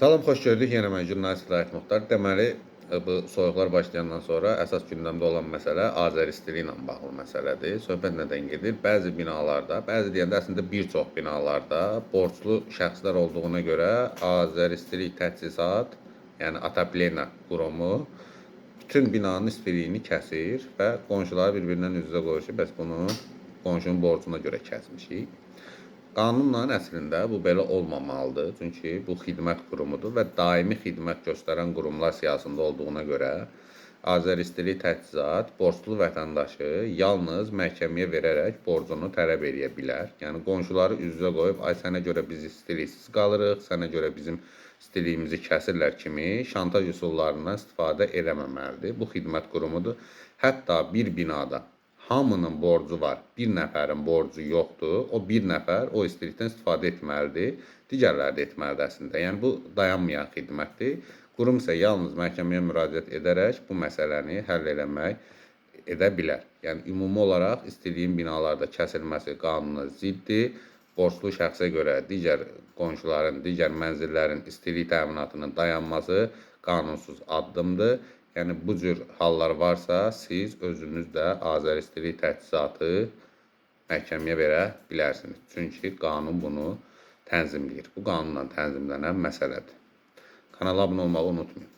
Salam, xoş gördük. Yenə mən jurnalist Rahid Muxtar. Deməli, bu soyuqlar başlayandan sonra əsas gündəmdə olan məsələ Azəristili ilə bağlı məsələdir. Söhbət nədən gedir? Bəzi binalarda, bəzi deyəndə əslində bir çox binalarda borclu şəxslər olduğuna görə Azəristili Təchizat, yəni Ataplena qurumu bütün binanın istiliyini kəsir və qonşuları bir-birindən üz-üzə qoyur ki, bəs bunu qonşunun borcuna görə kəsmişik. Qanunla əslində bu belə olmamalıdır. Çünki bu xidmət qurumudur və daimi xidmət göstərən qurumlar siyasında olduğuna görə Azəristili Təchizat borclu vətəndaşı yalnız məhkəməyə verərək borcunu tələb edə bilər. Yəni qonşuları üz-üzə qoyub, ay sənə görə biz istiliksiz qalırıq, sənə görə bizim istiliyimizi kəsirlər kimi şantaj üsullarından istifadə eləməməlidir. Bu xidmət qurumudur. Hətta bir binada hamının borcu var, bir nəfərin borcu yoxdur. O bir nəfər o istilikdən istifadə etməlidir, digərləri də etməlidir əslində. Yəni bu dayanmayan xidmətdir. Qurum isə yalnız məhkəməyə müraciət edərək bu məsələni həll edə bilər. Yəni ümumi olaraq istiliyin binalarda kəsilməsi qanuna ziddir. Borclu şəxsə görə digər qonşuların, digər mənzillərin istilik təminatının dayanması qanunsuz addımdır. Yəni bu cür hallar varsa, siz özünüz də Azəristili Təchizatı məhkəməyə verə bilərsiniz. Çünki qanun bunu tənzimləyir. Bu qanunla tənzimlənən məsələdir. Kanala abunə olmağı unutmayın.